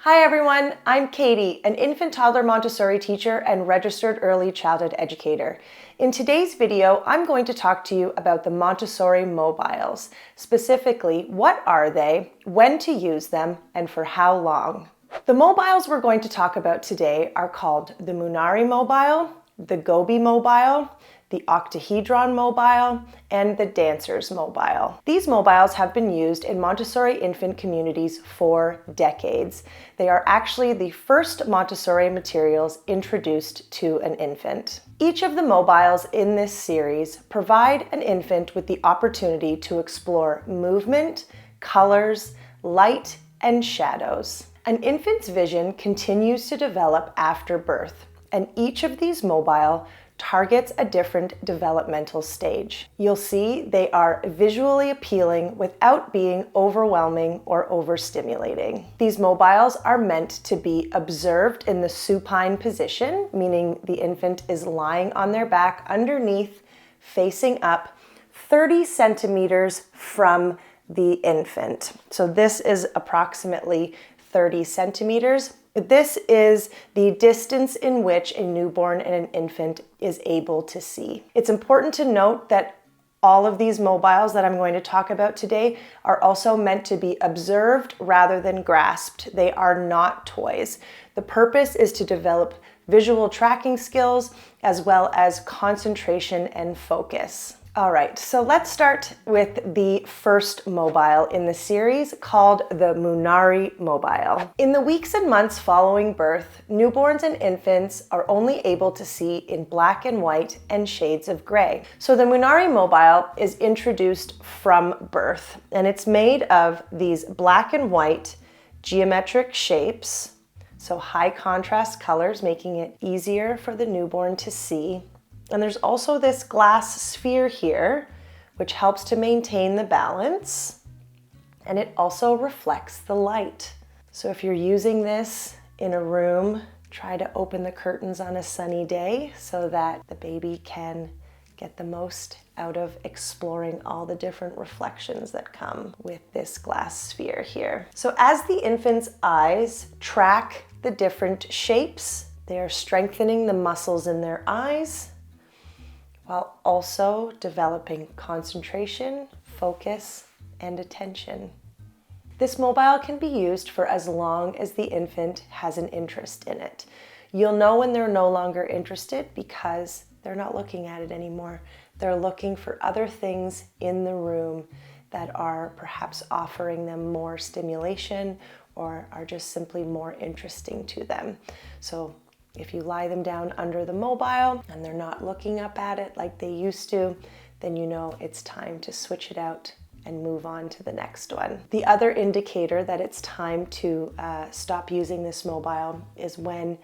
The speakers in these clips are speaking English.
Hi everyone, I'm Katie, an infant toddler Montessori teacher and registered early childhood educator. In today's video, I'm going to talk to you about the Montessori Mobiles. Specifically, what are they, when to use them, and for how long. The mobiles we're going to talk about today are called the MUNARI Mobile, the Gobi Mobile, the OCTAHEDRON Mobile, and the Dancers Mobile. These mobiles have been used in Montessori infant communities for decades. They are actually the first Montessori materials introduced to an infant. Each of the mobiles in this series provide an infant with the opportunity to explore movement, colors, light, and shadows. An infant's vision continues to develop after birth, and each of these mobile targets a different developmental stage. You'll see they are visually appealing without being overwhelming or overstimulating. These mobiles are meant to be observed in the supine position, meaning the infant is lying on their back underneath, facing up, 30 centimeters from the infant. So this is approximately 30 centimeters. This is the distance in which a newborn and an infant is able to see. It's important to note that all of these mobiles that I'm going to talk about today are also meant to be observed rather than grasped. They are not toys. The purpose is to develop visual tracking skills as well as concentration and focus. All right, so let's start with the first mobile in the series called the MUNARI Mobile. In the weeks and months following birth, newborns and infants are only able to see in black and white and shades of gray. So the MUNARI Mobile is introduced from birth, and it's made of these black and white geometric shapes, so high contrast colors, making it easier for the newborn to see. And there's also this glass sphere here, which helps to maintain the balance, and it also reflects the light. So if you're using this in a room, try to open the curtains on a sunny day so that the baby can get the most out of exploring all the different reflections that come with this glass sphere here. So as the infant's eyes track the different shapes, they are strengthening the muscles in their eyes, while also developing concentration, focus, and attention. This mobile can be used for as long as the infant has an interest in it. You'll know when they're no longer interested because they're not looking at it anymore. They're looking for other things in the room that are perhaps offering them more stimulation or are just simply more interesting to them. So if you lie them down under the mobile and they're not looking up at it like they used to, then you know it's time to switch it out and move on to the next one. The other indicator that it's time to stop using this mobile is when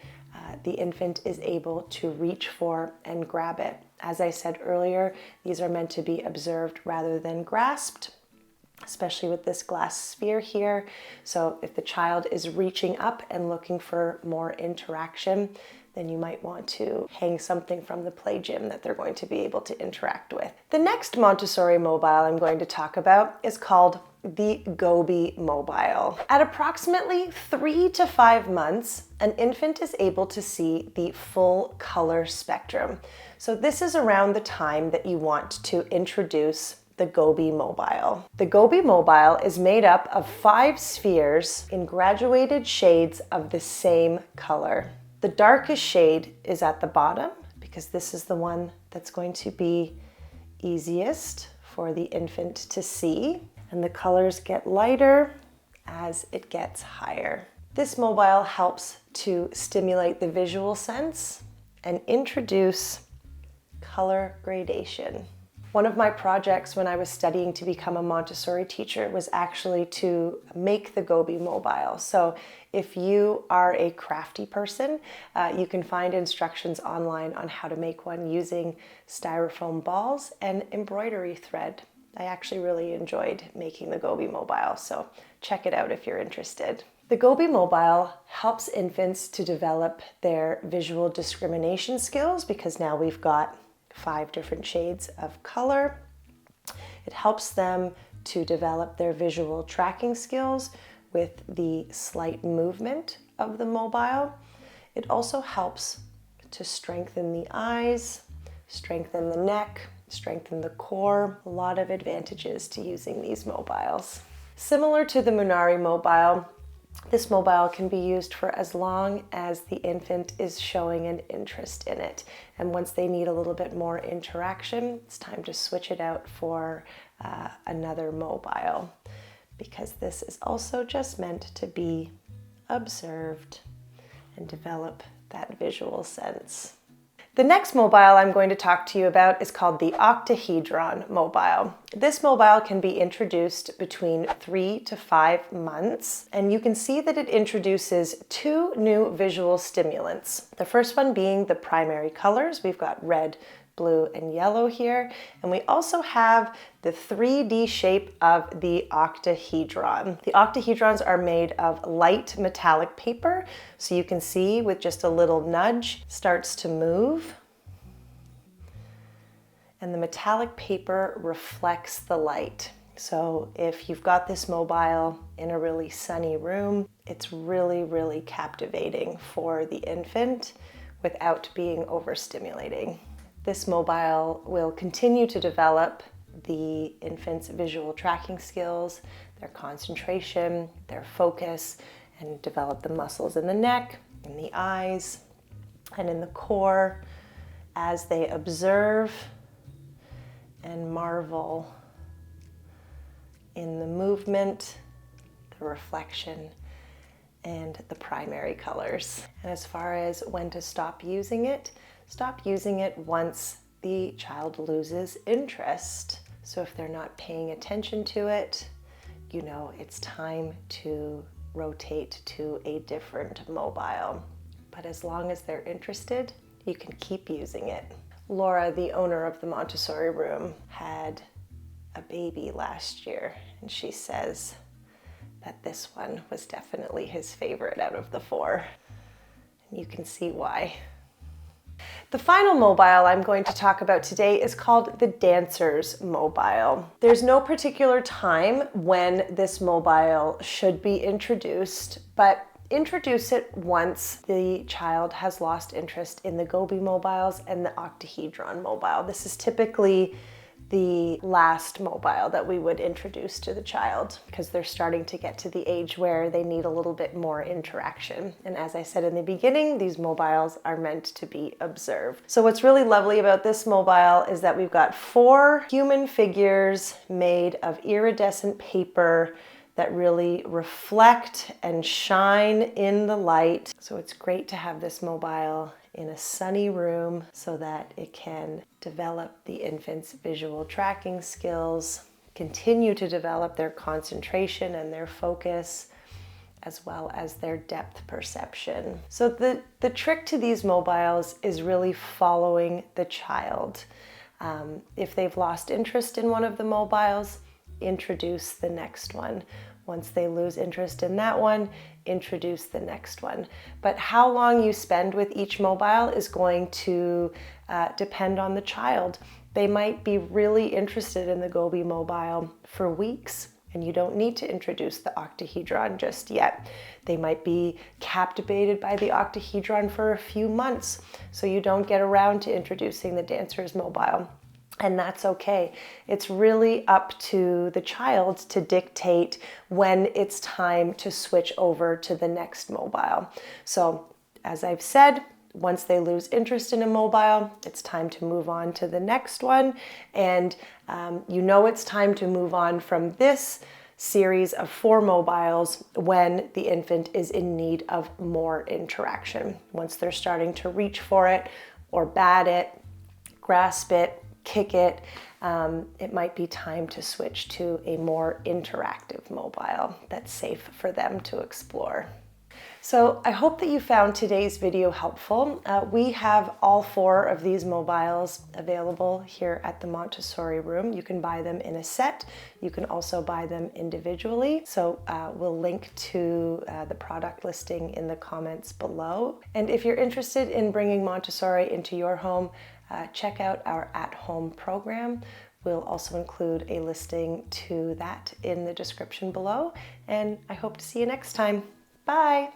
the infant is able to reach for and grab it. As I said earlier, these are meant to be observed rather than grasped, especially with this glass sphere here. So if the child is reaching up and looking for more interaction, then you might want to hang something from the play gym that they're going to be able to interact with. The next Montessori mobile I'm going to talk about is called the Gobi Mobile. At approximately 3 to 5 months, an infant is able to see the full color spectrum. So this is around the time that you want to introduce the Gobi Mobile. The Gobi Mobile is made up of 5 spheres in graduated shades of the same color. The darkest shade is at the bottom because this is the one that's going to be easiest for the infant to see, and the colors get lighter as it gets higher. This mobile helps to stimulate the visual sense and introduce color gradation. One of my projects when I was studying to become a Montessori teacher was actually to make the Gobi Mobile. So if you are a crafty person, you can find instructions online on how to make one using styrofoam balls and embroidery thread. I actually really enjoyed making the Gobi Mobile, so check it out if you're interested. The Gobi Mobile helps infants to develop their visual discrimination skills because now we've got 5 different shades of color. It helps them to develop their visual tracking skills, with the slight movement of the mobile. It also helps to strengthen the eyes, strengthen the neck, strengthen the core. A lot of advantages to using these mobiles. Similar to the MUNARI mobile, this mobile can be used for as long as the infant is showing an interest in it. And once they need a little bit more interaction, it's time to switch it out for another mobile, because this is also just meant to be observed and develop that visual sense. The next mobile I'm going to talk to you about is called the OCTAHEDRON mobile. This mobile can be introduced between 3 to 5 months, and you can see that it introduces 2 new visual stimulants. The first one being the primary colors. We've got red, blue, and yellow here, and we also have the 3D shape of the octahedron. The octahedrons are made of light metallic paper, so you can see with just a little nudge starts to move, and the metallic paper reflects the light. So if you've got this mobile in a really sunny room, it's really captivating for the infant without being overstimulating. This mobile will continue to develop the infant's visual tracking skills, their concentration, their focus, and develop the muscles in the neck, in the eyes, and in the core as they observe and marvel in the movement, the reflection, and the primary colors. And as far as when to stop using it once the child loses interest. So if they're not paying attention to it, you know it's time to rotate to a different mobile. But as long as they're interested, you can keep using it. Laura, the owner of the Montessori room, had a baby last year, and she says that this one was definitely his favorite out of the 4. And you can see why. The final mobile I'm going to talk about today is called the Dancer's Mobile. There's no particular time when this mobile should be introduced, but introduce it once the child has lost interest in the Gobi mobiles and the octahedron mobile. This is typically the last mobile that we would introduce to the child because they're starting to get to the age where they need a little bit more interaction. And as I said in the beginning, these mobiles are meant to be observed. So what's really lovely about this mobile is that we've got 4 human figures made of iridescent paper that really reflect and shine in the light. So it's great to have this mobile in a sunny room so that it can develop the infant's visual tracking skills, continue to develop their concentration and their focus, as well as their depth perception. So the trick to these mobiles is really following the child. If they've lost interest in one of the mobiles, introduce the next one. Once they lose interest in that one, introduce the next one. But how long you spend with each mobile is going to depend on the child. They might be really interested in the Gobi mobile for weeks, and you don't need to introduce the octahedron just yet. They might be captivated by the octahedron for a few months, so you don't get around to introducing the Dancer's Mobile. And that's okay. It's really up to the child to dictate when it's time to switch over to the next mobile. So, as I've said, once they lose interest in a mobile, it's time to move on to the next one. And you know it's time to move on from this series of 4 mobiles when the infant is in need of more interaction. Once they're starting to reach for it or bat it, grasp it, kick it, it might be time to switch to a more interactive mobile that's safe for them to explore. So I hope that you found today's video helpful. We have all 4 of these mobiles available here at the Montessori room. You can buy them in a set. You can also buy them individually. So we'll link to the product listing in the comments below. And if you're interested in bringing Montessori into your home, check out our at-home program We'll also include a listing to that in the description below, and I hope to see you next time. Bye!